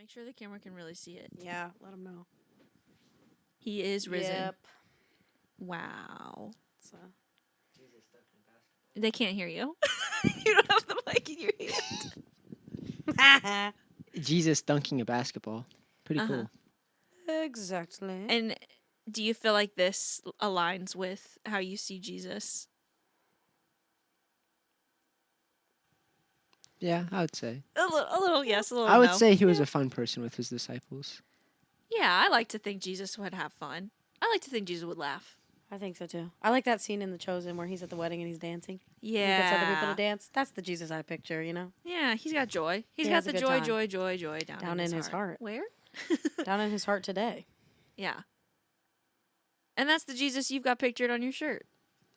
Make sure the camera can really see it. Yeah, let them know. He is risen. Yep. Wow. It's, They can't hear you. You don't have the mic in your hand. Jesus dunking a basketball. Pretty cool. Exactly. And do you feel like this aligns with how you see Jesus? Yeah, I would say. A little yes, a little I would no. say he was a fun person with his disciples. Yeah, I like to think Jesus would have fun. I like to think Jesus would laugh. I think so too. I like that scene in The Chosen where he's at the wedding and he's dancing. Yeah. And he gets other people to dance. That's the Jesus I picture, you know? Yeah, he's got joy. He He's got has the a good joy, time. joy down in his heart. Where? Down in his heart today. Yeah. And that's the Jesus you've got pictured on your shirt.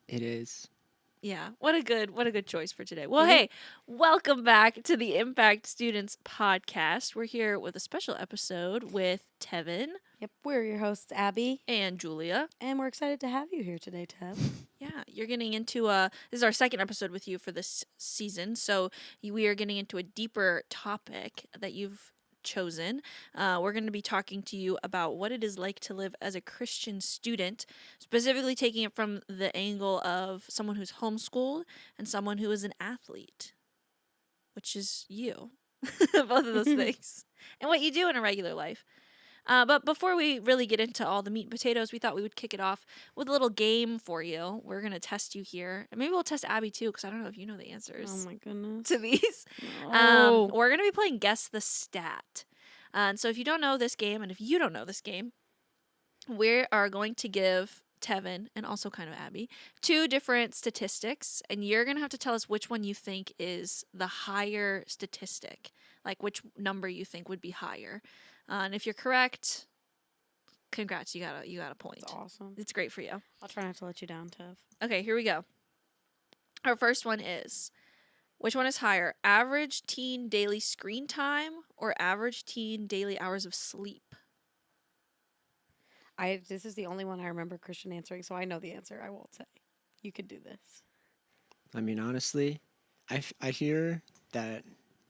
It is. Yeah, what a good choice for today. Well, hey, welcome back to the Impact Students podcast. We're here with a special episode with Tevin Yep, we're your hosts, Abby. and Julia. And we're excited to have you here today, Tev. Yeah, you're getting into this is our second episode with you for this season, so we are getting into a deeper topic that you've chosen. We're going to be talking to you about what it is like to live as a Christian student, specifically taking it from the angle of someone who's homeschooled and someone who is an athlete, which is you, both of those things, and what you do in a regular life. But before we really get into all the meat and potatoes, we thought we would kick it off with a little game for you. We're going to test you here. And maybe we'll test Abby too, because I don't know if you know the answers Oh my goodness. to these. No. We're going to be playing Guess the Stat. And so if you don't know this game, and if you don't know this game, we are going to give Tevin, and also kind of Abby, two different statistics. And you're going to have to tell us which one you think is the higher statistic. Like which number you think would be higher. And if you're correct, congrats, you got a point. That's awesome. It's great for you. I'll try not to let you down, Tev. Okay, here we go. Our first one is, which one is higher, average teen daily screen time or average teen daily hours of sleep? This is the only one I remember Christian answering, so I know the answer. I won't say. You could do this. I mean, honestly, I hear that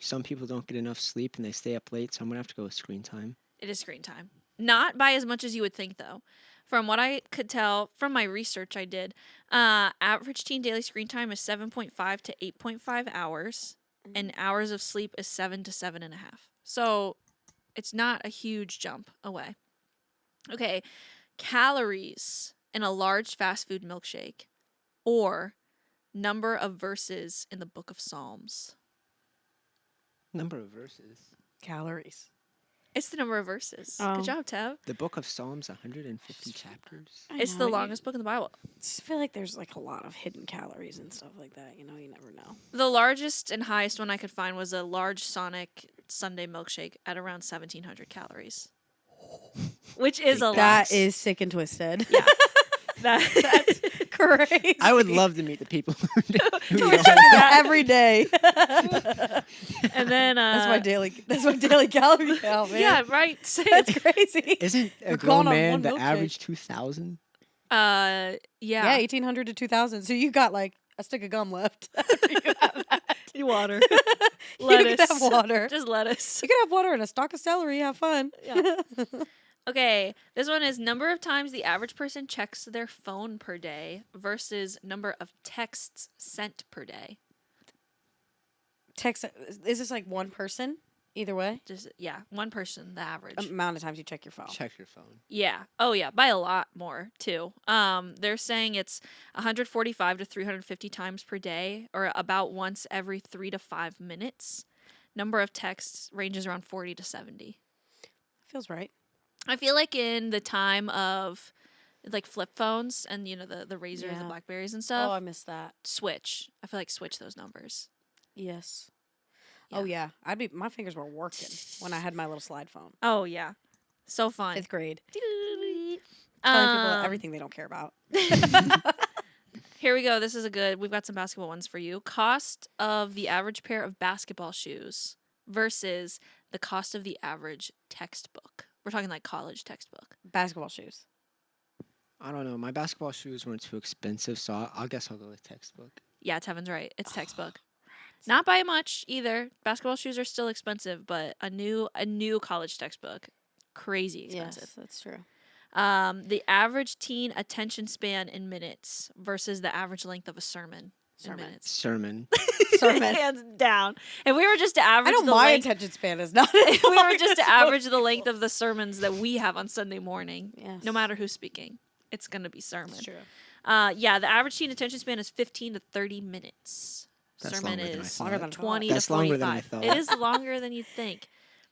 some people don't get enough sleep and they stay up late, so I'm going to have to go with screen time. It is screen time. Not by as much as you would think, though. From what I could tell from my research I did, average teen daily screen time is 7.5 to 8.5 hours, and hours of sleep is 7 to 7.5. So it's not a huge jump away. Okay, calories in a large fast food milkshake or number of verses in the book of Psalms. Number of verses. Calories. It's the number of verses. Oh. Good job, Tev. The book of Psalms, 150 chapters. It's the longest book in the Bible. I just feel like there's like a lot of hidden calories and stuff like that. You know, you never know. The largest and highest one I could find was a large Sonic Sunday milkshake at around 1,700 calories. Which is a lot. That is sick and twisted. Yeah. That's Crazy. I would love to meet the people who do that every day. And then That's my daily calorie count, man. yeah, right. Same. That's crazy. Isn't a We're grown going on man one the milkshake. average 2,000? Yeah. Yeah, 1,800 to 2,000. So you got like a stick of gum left. You water. You Lettuce. can have water. Just lettuce. You can have water and a stalk of celery. Have fun. Yeah. Okay, this one is number of times the average person checks their phone per day versus number of texts sent per day. Text. Is this like one person? Either way? Just one person, the average. Amount of times you check your phone. Check your phone. Yeah. Oh yeah, by a lot more too. They're saying it's 145 to 350 times per day, or about once every 3 to 5 minutes. Number of texts ranges around 40 to 70. Feels right. I feel like in the time of like flip phones and the Razors, the Yeah. Blackberries and stuff, Oh, I missed that. switch. I feel like switch those numbers. Yes. Oh yeah. My fingers were working when I had my little slide phone. Oh yeah, so fun. 5th grade. Telling Telling people everything they don't care about. Here we go. This is we've got some basketball ones for you. Cost of the average pair of basketball shoes versus the cost of the average textbook. We're talking like college textbook. Basketball shoes. I don't know. My basketball shoes weren't too expensive, so I'll guess I'll go with textbook. Yeah, Tevin's right. It's textbook. Not by much either. Basketball shoes are still expensive, but a new college textbook, crazy expensive. Yes, that's true. The average teen attention span in minutes versus the average length of a sermon in Sermon. minutes. Sermon. Sermon. Hands down. If we were just to average I know the my length, attention span is not. if we were just to average the length of the sermons that we have on Sunday morning, Yes. no matter who's speaking, it's gonna be sermon. That's true. Yeah, the average teen attention span is 15 to 30 minutes. That's Sermon longer than I is thought. Longer than I thought. 20 That's to longer 45. than I thought. It is longer than you'd think.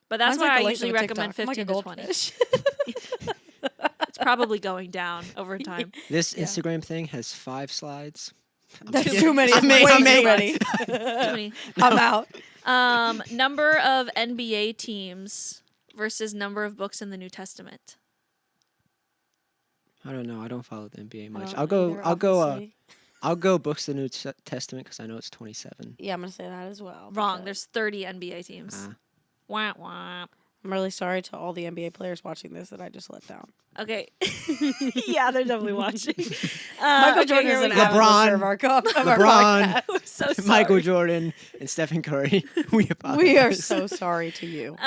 But that's Mine's why like the I length usually of a recommend TikTok. I'm 15 like a to 20. goldfish. It's probably going down over time. This Yeah. Instagram thing has 5 slides. That's kidding. too many. I'm Way making- too I'm many. Too many. I'm out. Number of NBA teams versus number of books in the New Testament. I don't know. I don't follow the NBA I much. don't I'll go. either, I'll go. obviously. I'll go books of the New Testament because I know it's 27. Yeah, I'm gonna say that as well. Wrong. because There's 30 NBA teams. Ah. Wah, wah. I'm really sorry to all the NBA players watching this that I just let down. Okay. Yeah, they're definitely watching. Michael okay, Jordan here is we an go. avid listener of our, of our LeBron. podcast. We're so sorry. Michael Jordan and Stephen Curry. We apologize. We are so sorry to you. my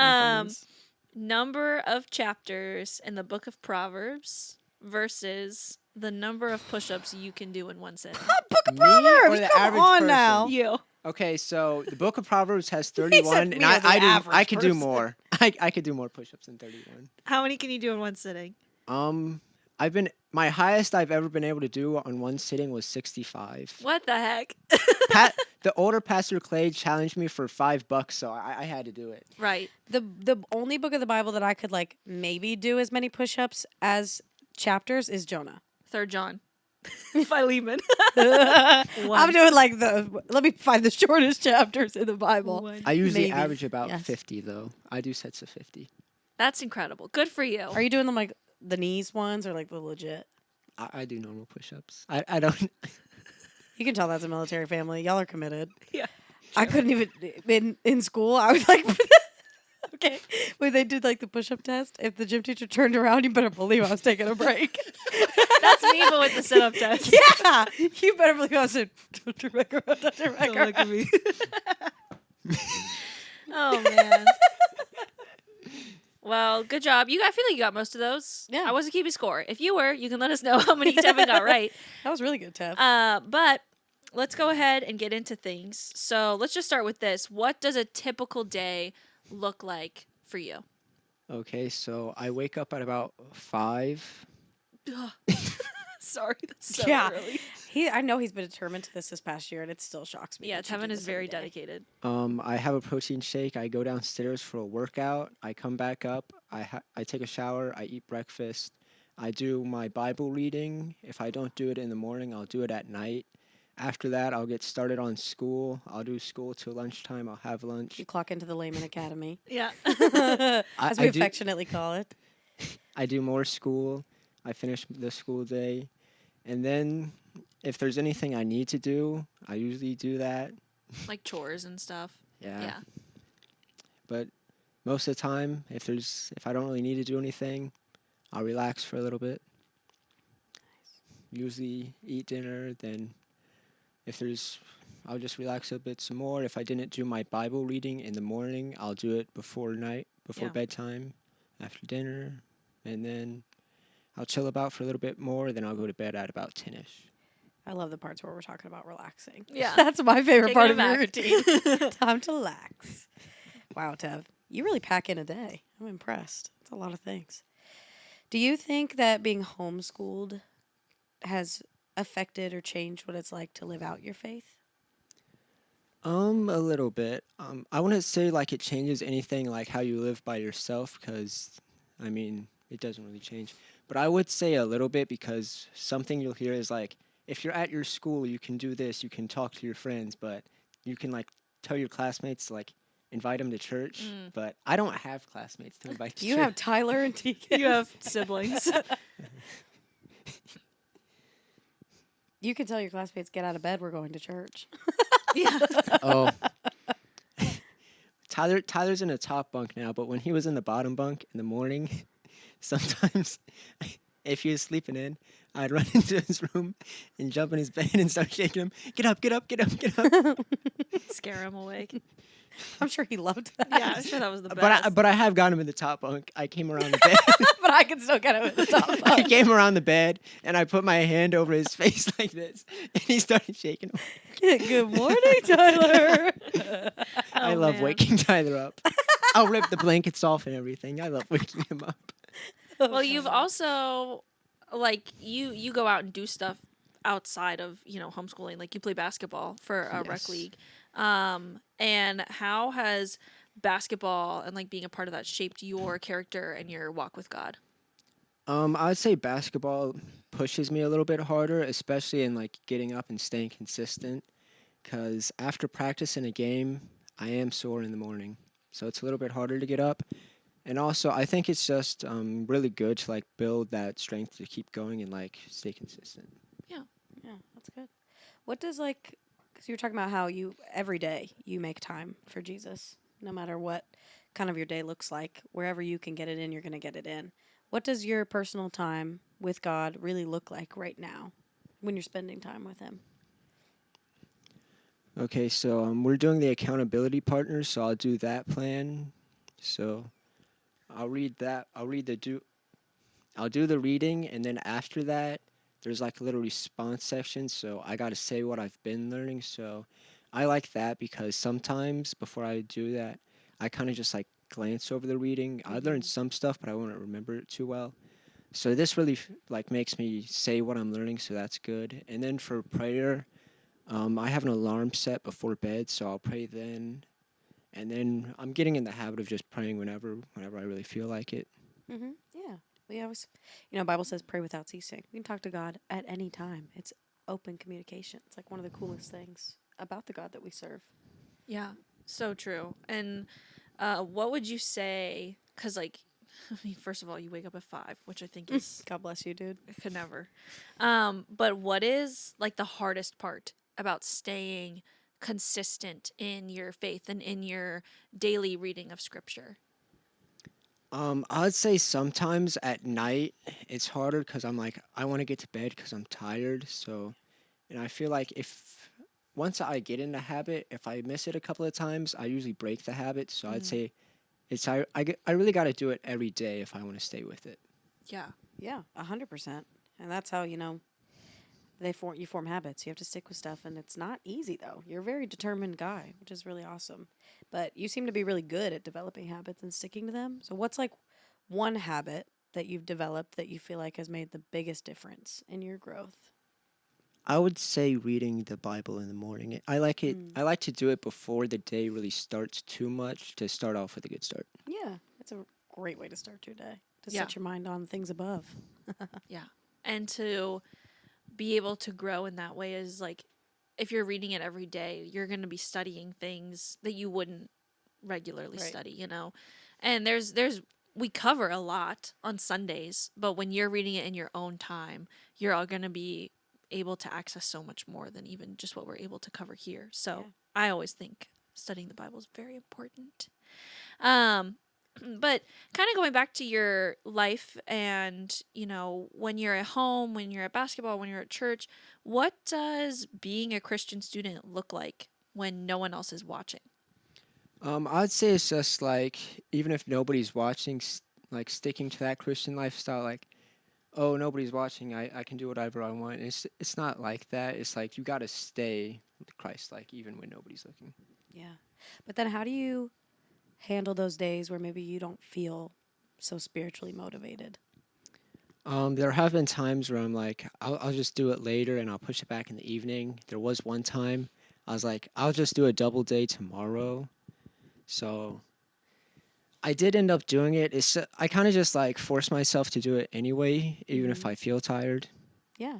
friends. Number of chapters in the book of Proverbs versus the number of push-ups you can do in one sitting. Book of Me Proverbs. or the Come average on person? now. You. Okay, so the Book of Proverbs has said 31, me and or the I average could do person. more. I could do more push-ups than 31. How many can you do in one sitting? My highest I've ever been able to do on one sitting was 65. What the heck? The older Pastor Clay challenged me for $5, so I had to do it. Right. The only book of the Bible that I could like maybe do as many push-ups as chapters is Jonah. 3rd John. Philemon. I'm doing like let me find the shortest chapters in the Bible. I usually Maybe, average about yes. 50, though. I do sets of 50. That's incredible. Good for you. Are you doing them like the knees ones or like the legit? I do normal push-ups. I don't. You can tell that's a military family. Y'all are committed. Yeah. I couldn't even in school. I was like, okay, when they did like the push-up test, if the gym teacher turned around, you better believe I was taking a break. That's me, but with the sit-up test. Yeah, you better believe I was like, don't turn back around, don't turn back Don't around. look at me. Oh, man. Well, good job. I feel like you got most of those. Yeah. I wasn't keeping score. If you were, you can let us know how many Tevin got right. That was really good, Tev. But let's go ahead and get into things. So let's just start with this. What does a typical day look like for you? Okay, so I wake up at about 5. Sorry, that's so Yeah. early. I know he's been determined to this past year, and it still shocks me. Yeah, that you do Tevin is this every very day. dedicated. I have a protein shake. I go downstairs for a workout. I come back up. I take a shower. I eat breakfast. I do my Bible reading. If I don't do it in the morning, I'll do it at night. After that, I'll get started on school. I'll do school till lunchtime. I'll have lunch. You clock into the Layman Academy, Yeah. as we I do- affectionately call it. I do more school. I finish the school day. And then if there's anything I need to do, I usually do that. Like chores and stuff. Yeah. Yeah. But most of the time, if I don't really need to do anything, I'll relax for a little bit. Usually eat dinner, then I'll just relax a bit some more. If I didn't do my Bible reading in the morning, I'll do it before Yeah. bedtime, after dinner, and then I'll chill about for a little bit more, then I'll go to bed at about 10ish. I love the parts where we're talking about relaxing. Yeah. That's my favorite Taking part it of your back. routine. Time to relax. Wow, Tev. You really pack in a day. I'm impressed. It's a lot of things. Do you think that being homeschooled has affected or changed what it's like to live out your faith? A little bit. I wouldn't say like it changes anything like how you live by yourself, because, I mean, it doesn't really change. But I would say a little bit, because something you'll hear is like, if you're at your school, you can do this, you can talk to your friends, but you can like tell your classmates to like invite them to church. But I don't have classmates to invite to You church. have Tyler and Tegan. You have siblings. You can tell your classmates, get out of bed, we're going to church. Yeah. Oh. Tyler's in a top bunk now, but when he was in the bottom bunk in the morning, sometimes if he was sleeping in, I'd run into his room and jump in his bed and start shaking him. Get up, get up, get up, get up. Scare him awake. I'm sure he loved that. Yeah, I'm sure that was the But best. I have got him in the top bunk. I came around the bed. But I can still get him at the top. I came around the bed and I put my hand over his face like this, and he started shaking. Good morning, Tyler. I Oh, love man. waking Tyler up. I'll rip the blankets off and everything. I love waking him up. Well, you've also like you go out and do stuff outside of homeschooling. Like you play basketball for a rec Yes. league. And how has basketball and like being a part of that shaped your character and your walk with God? I would say basketball pushes me a little bit harder, especially in like getting up and staying consistent. Because after practicing a game, I am sore in the morning, so it's a little bit harder to get up. And also, I think it's just really good to like build that strength to keep going and like stay consistent. Yeah, that's good. What does because you were talking about how you every day you make time for Jesus, no matter what kind of your day looks like, wherever you can get it in, you're going to get it in. What does your personal time with God really look like right now when you're spending time with Him? Okay, so we're doing the accountability partners, so I'll do that plan. So I'll read that. I'll do the reading, and then after that, there's like a little response section. So I got to say what I've been learning. So I like that because sometimes before I do that, I kind of just like glance over the reading. I learned some stuff, but I won't remember it too well. So this really like makes me say what I'm learning. So that's good. And then for prayer, I have an alarm set before bed, so I'll pray then. And then I'm getting in the habit of just praying whenever I really feel like it. Yeah. We always, Bible says pray without ceasing. We can talk to God at any time. It's open communication. It's like one of the coolest things about the God that we serve. Yeah, so true. And what would you say? Because like, I mean, first of all, you wake up at 5, which I think is God bless you, dude. I could never. But what is like the hardest part about staying consistent in your faith and in your daily reading of scripture? I'd say sometimes at night it's harder because I'm like I want to get to bed because I'm tired. So, and I feel like if once I get in the habit, if I miss it a couple of times, I usually break the habit. So I'd say I really got to do it every day if I want to stay with it. Yeah. Yeah, 100%. And that's how you form habits. You have to stick with stuff, and it's not easy though. You're a very determined guy, which is really awesome. But you seem to be really good at developing habits and sticking to them. So what's like one habit that you've developed that you feel like has made the biggest difference in your growth? I would say reading the Bible in the morning. I like it. I like to do it before the day really starts too much to start off with a good start. Yeah, it's a great way to start your day. To Yeah. set your mind on things above. Yeah. And to be able to grow in that way is like if you're reading it every day, you're going to be studying things that you wouldn't regularly Right. study. And there's we cover a lot on Sundays, but when you're reading it in your own time, you're all going to be able to access so much more than even just what we're able to cover here. So, Yeah. I always think studying the Bible is very important. Um but kind of going back to your life and, when you're at home, when you're at basketball, when you're at church, what does being a Christian student look like when no one else is watching? I'd say it's just like even if nobody's watching, like sticking to that Christian lifestyle. Like, oh, nobody's watching, I can do whatever I want. It's not like that. It's like you got to stay Christ like even when nobody's looking. Yeah. But then how do you handle those days where maybe you don't feel so spiritually motivated? There have been times where I'm like, I'll just do it later and I'll push it back in the evening. There was one time I was like, I'll just do a double day tomorrow. So I did end up doing it. I kind of just like force myself to do it anyway, even if I feel tired. Yeah.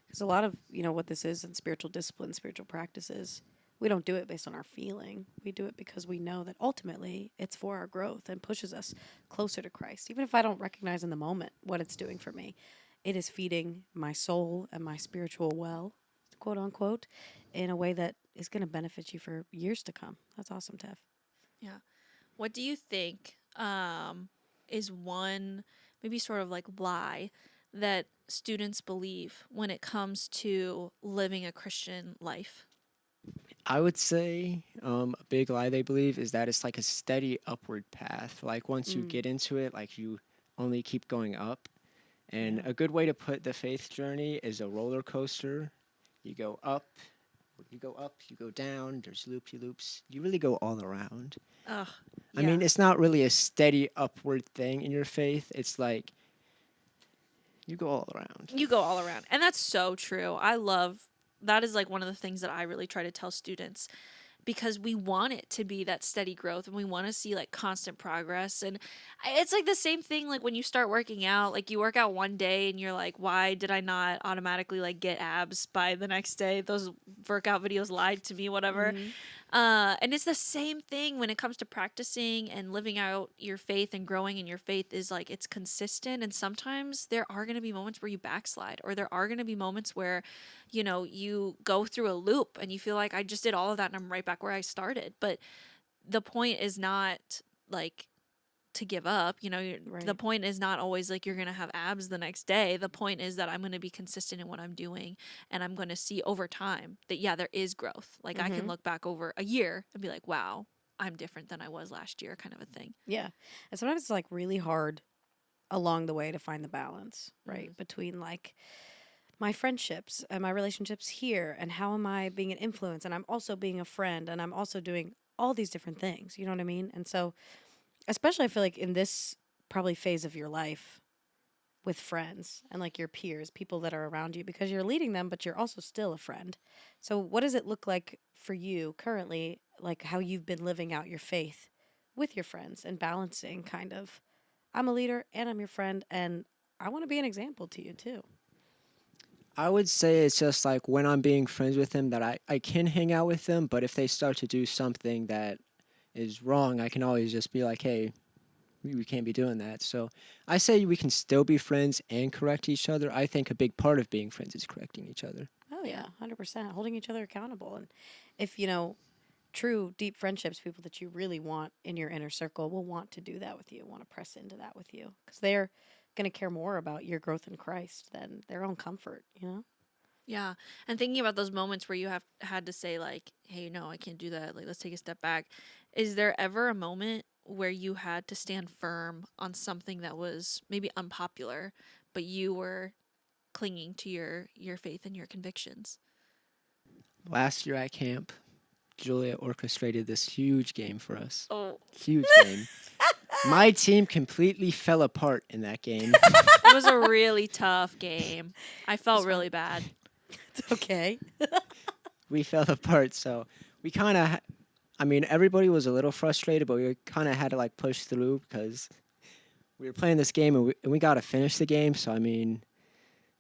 Because a lot of, what this is in spiritual discipline, spiritual practices, we don't do it based on our feeling. We do it because we know that ultimately it's for our growth and pushes us closer to Christ. Even if I don't recognize in the moment what it's doing for me, it is feeding my soul and my spiritual well, quote unquote, in a way that is going to benefit you for years to come. That's awesome, Tev. Yeah. What do you think is one maybe sort of like lie that students believe when it comes to living a Christian life? I would say a big lie they believe is that it's like a steady upward path. Like once you Mm, get into it, like you only keep going up. And yeah. a good way to put the faith journey is a roller coaster. You go up, you go down, there's loopy loops. You really go all around. Ugh, I yeah. mean, it's not really a steady upward thing in your faith. It's like you go all around. You go all around. And that's so true. I love that is like one of the things that I really try to tell students because we want it to be that steady growth and we want to see like constant progress and it's like the same thing like when you start working out like you work out one day and you're like why did I not automatically like get abs by the next day those workout videos lied to me whatever Hmm. and it's the same thing when it comes to practicing and living out your faith and growing in your faith is like it's consistent. And sometimes there are going to be moments where you backslide, or there are going to be moments where, you know, you go through a loop and you feel like I just did all of that and I'm right back where I started. But the point is not like to give up. You know, the Right. point is not always like you're going to have abs the next day. The point is that I'm going to be consistent in what I'm doing and I'm going to see over time that, yeah, there is growth. Like I can Hmm. look back over a year and be like, wow, I'm different than I was last year, kind of a thing. Yeah. And sometimes it's like really hard along the way to find the balance, right? Mm. Between like my friendships and my relationships here and how am I being an influence and I'm also being a friend and I'm also doing all these different things, you know what I mean? And so, especially I feel like in this probably phase of your life with friends and like your peers, people that are around you because you're leading them but you're also still a friend. So, what does it look like for you currently, like how you've been living out your faith with your friends and balancing kind of I'm a leader and I'm your friend and I want to be an example to you too. I would say it's just like when I'm being friends with them that I can hang out with them, but if they start to do something that is wrong, I can always just be like, hey, we can't be doing that. So I say we can still be friends and correct each other. I think a big part of being friends is correcting each other. Oh yeah, Yeah. 100%. Holding each other accountable, and if you know true deep friendships, people that you really want in your inner circle will want to do that with you, want to press into that with you, because they're going to care more about your growth in Christ than their own comfort. You know. Yeah. And thinking about those moments where you have had to say, like, hey, no, I can't do that. Like, let's take a step back. Is there ever a moment where you had to stand firm on something that was maybe unpopular, but you were clinging to your faith and your convictions? Last year at camp, Julia orchestrated this huge game for us. Oh, Huge game. My team completely fell apart in that game. it was a really tough game. I felt It's really fine. bad. It's okay. We fell apart, so we kind of I mean, everybody was a little frustrated, but we kind of had to like push through because we were playing this game and we got to finish the game. So I mean,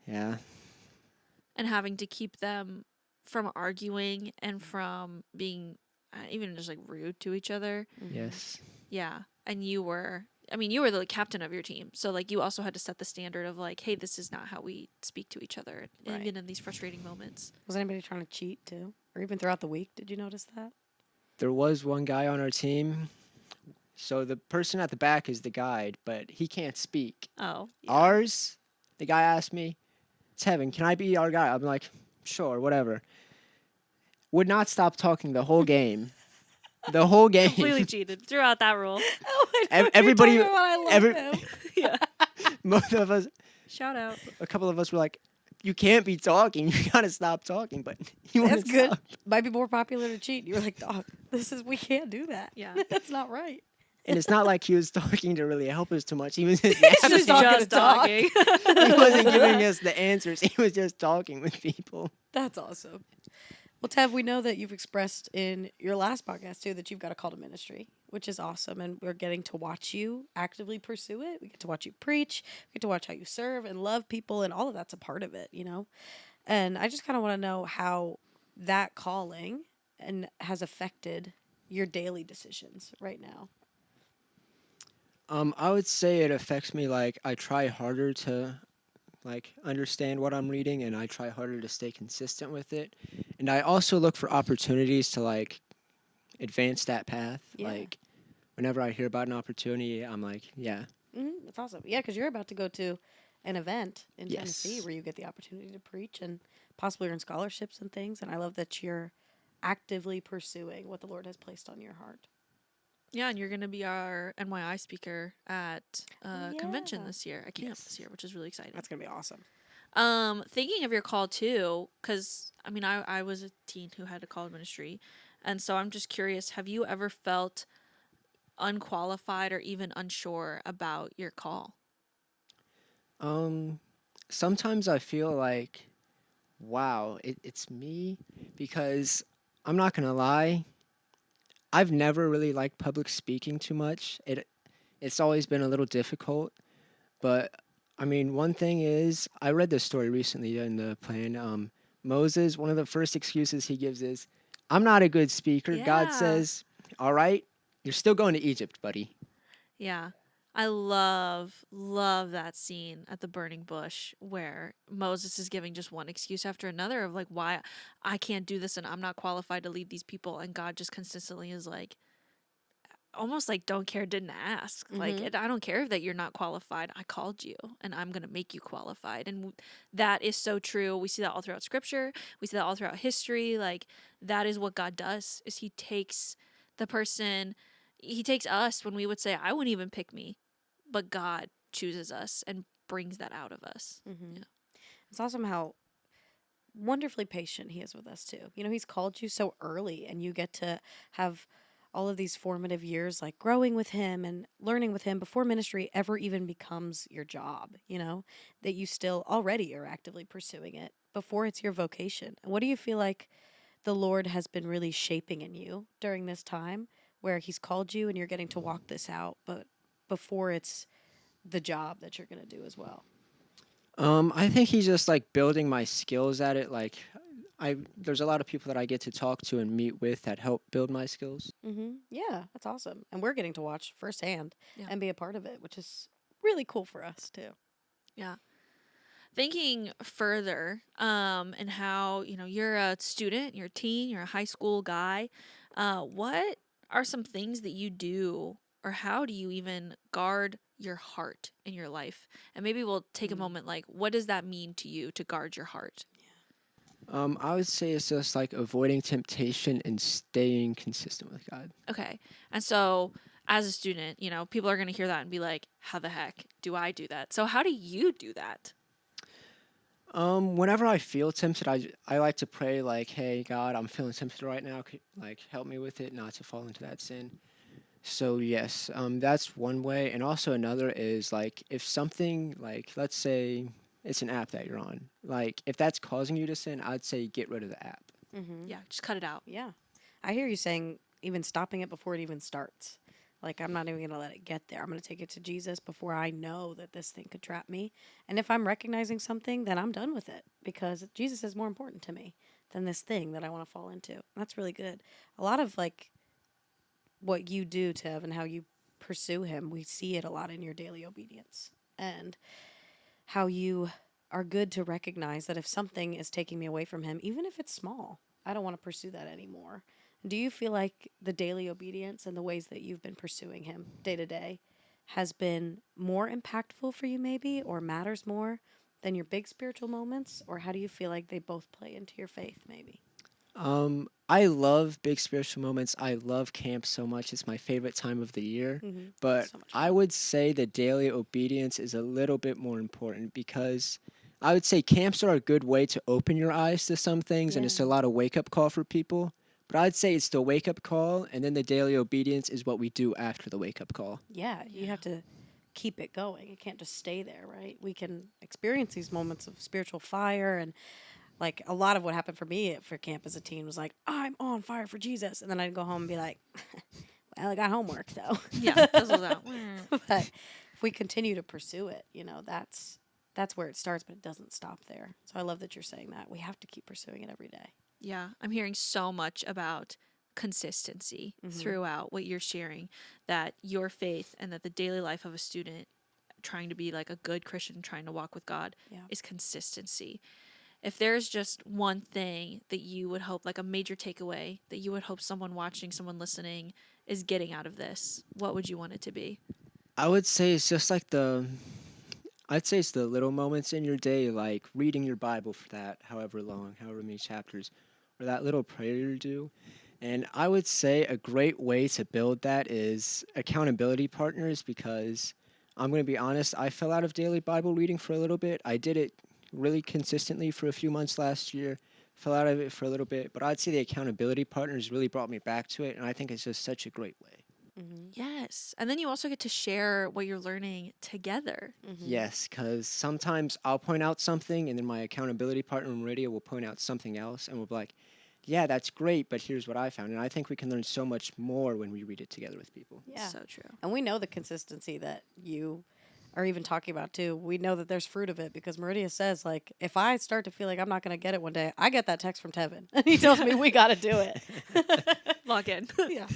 yeah, And having to keep them from arguing and from being even just like rude to each other. Hmm. yes. Yeah. And you were, I mean, you were the captain of your team. So, like, you also had to set the standard of, like, hey, this is not how we speak to each other, Right. even in these frustrating moments. Was anybody trying to cheat too, or even throughout the week? Did you notice that? There was one guy on our team. So the person at the back is the guide, but he can't speak. Oh, yeah. Ours, the guy asked me, Tevin, can I be our guy? I'm like, sure, whatever. Would not stop talking the whole game. The whole game. Completely cheated. Threw out that rule. Oh, I know what you're Everybody, talking about. I love every, him. Yeah. most of us, Shout out. a couple of us were like, you can't be talking. You gotta stop talking. But he That's wouldn't good. stop. Might be more popular to cheat. You were like, dog, we can't do that. Yeah. That's not right. And it's not like he was talking to really help us too much. He was just He's yapping. just talking to talk. talking. He wasn't giving us the answers. He was just talking with people. That's awesome. Well, Tev, we know that you've expressed in your last podcast too that you've got a call to ministry, which is awesome, and we're getting to watch you actively pursue it. We get to watch you preach, we get to watch how you serve and love people, and all of that's a part of it, you know. And I just kind of want to know how that calling and has affected your daily decisions right now. I would say it affects me. Like I try harder to like understand what I'm reading, and I try harder to stay consistent with it. And I also look for opportunities to like advance that path. Yeah. Like whenever I hear about an opportunity, I'm like, yeah, That's awesome. Yeah, because you're about to go to an event in Tennessee Yes. where you get the opportunity to preach and possibly earn scholarships and things. And I love that you're actively pursuing what the Lord has placed on your heart. Yeah, and you're going to be our NYI speaker at Oh, a convention yeah. this year, at camp this Yes. year, which is really exciting. That's going to be awesome. Thinking of your call too, because I mean, I was a teen who had a call to ministry, and so I'm just curious: have you ever felt unqualified or even unsure about your call? Um, Sometimes I feel like, wow, it's me because I'm not gonna lie, I've never really liked public speaking too much. It's always been a little difficult, but I mean, one thing is, I read this story recently in the plan. Moses, one of the first excuses he gives is, "I'm not a good speaker." God Yeah, says, "All right, you're still going to Egypt, buddy." yeah. I love that scene at the burning bush where Moses is giving just one excuse after another of like why I can't do this and I'm not qualified to lead these people, and God just consistently is like, almost like don't care, didn't ask. Like, Mm-hmm. I don't care that you're not qualified. I called you and I'm going to make you qualified. And that is so true. We see that all throughout scripture. We see that all throughout history. Like, that is what God does is he takes the person, he takes us when we would say, I wouldn't even pick me, but God chooses us and brings that out of us. Mm-hmm. Yeah. It's awesome how wonderfully patient he is with us too. You know, he's called you so early and you get to have all of these formative years like growing with him and learning with him before ministry ever even becomes your job, you know, that you still already are actively pursuing it before it's your vocation. And what do you feel like the Lord has been really shaping in you during this time where he's called you and you're getting to walk this out, but before it's the job that you're going to do as well? I think he's just like building my skills at it. Like, there's a lot of people that I get to talk to and meet with that help build my skills. Mm-hmm. Yeah, that's awesome. And we're getting to watch firsthand Yeah. and be a part of it, which is really cool for us too. Yeah. Thinking further, and how, you know, you're a student, you're a teen, you're a high school guy, what are some things that you do, or how do you even guard your heart in your life? And maybe we'll take a Mm. moment, like, what does that mean to you to guard your heart? I would say it's just like avoiding temptation and staying consistent with God. Okay. And so as a student, you know, people are going to hear that and be like, how the heck do I do that? So how do you do that? Whenever I feel tempted, I like to pray like, "Hey God, I'm feeling tempted right now. Like, help me with it, not to fall into that sin." So yes, that's one way, and also another is like if something like, let's say it's an app that you're on, like if that's causing you to sin, I'd say get rid of the app. Mm-hmm. Yeah, just cut it out. Yeah. I hear you saying even stopping it before it even starts. Like, I'm not even going to let it get there. I'm going to take it to Jesus before I know that this thing could trap me. And if I'm recognizing something, then I'm done with it because Jesus is more important to me than this thing that I want to fall into. And that's really good. A lot of like what you do, Tev, and how you pursue him, we see it a lot in your daily obedience and how you are good to recognize that if something is taking me away from him, even if it's small, I don't want to pursue that anymore. Do you feel like the daily obedience and the ways that you've been pursuing him day to day has been more impactful for you, maybe, or matters more than your big spiritual moments? Or how do you feel like they both play into your faith, maybe? I love big spiritual moments. I love camp so much. It's my favorite time of the year. Mm-hmm. But So much I fun. would say the daily obedience is a little bit more important because I would say camps are a good way to open your eyes to some things, and Yeah. it's a lot of wake up call for people. But I'd say it's the wake up call, and then the daily obedience is what we do after the wake up call. Yeah, you Yeah. have to keep it going. It can't just stay there, right? We can experience these moments of spiritual fire and like a lot of what happened for me for camp as a teen was like, I'm on fire for Jesus. And then I'd go home and be like, well, I got homework though. Yeah, fizzles out. But if we continue to pursue it, you know, that's where it starts, but it doesn't stop there. So I love that you're saying that. We have to keep pursuing it every day. Yeah, I'm hearing so much about consistency Mm-hmm. throughout what you're sharing, that your faith and that the daily life of a student trying to be like a good Christian, trying to walk with God, Yeah. is consistency. If there's just one thing that you would hope, like a major takeaway, that you would hope someone watching, someone listening is getting out of this, what would you want it to be? I would say it's just like I'd say it's the little moments in your day, like reading your Bible for that, however long, however many chapters, or that little prayer you do. And I would say a great way to build that is accountability partners because I'm going to be honest, I fell out of daily Bible reading for a little bit. I did it really consistently for a few months last year, fell out of it for a little bit, but I'd say the accountability partners really brought me back to it. And I think it's just such a great way. Mm-hmm. Yes. And then you also get to share what you're learning together. Mm-hmm. Yes, because sometimes I'll point out something, and then my accountability partner in radio will point out something else, and we'll be like, yeah, that's great, but here's what I found. And I think we can learn so much more when we read it together with people. Yeah. So true. And we know the consistency that you are even talking about too. We know that there's fruit of it because Meridia says, like, if I start to feel like I'm not going to get it one day, I get that text from Tevin and he tells me we got to do it. Log in. Yeah.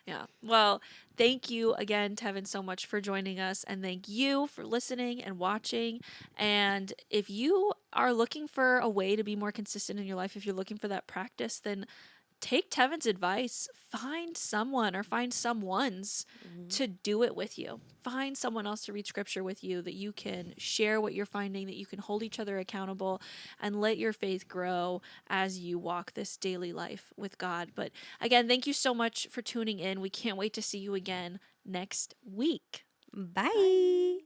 Yeah. Well, thank you again, Tevin, so much for joining us. And thank you for listening and watching. And if you are looking for a way to be more consistent in your life, if you're looking for that practice, then take Tevin's advice. Find someone or find someone's to do it with you. Find someone else to read scripture with you that you can share what you're finding, that you can hold each other accountable, and let your faith grow as you walk this daily life with God. But again, thank you so much for tuning in. We can't wait to see you again next week. Bye.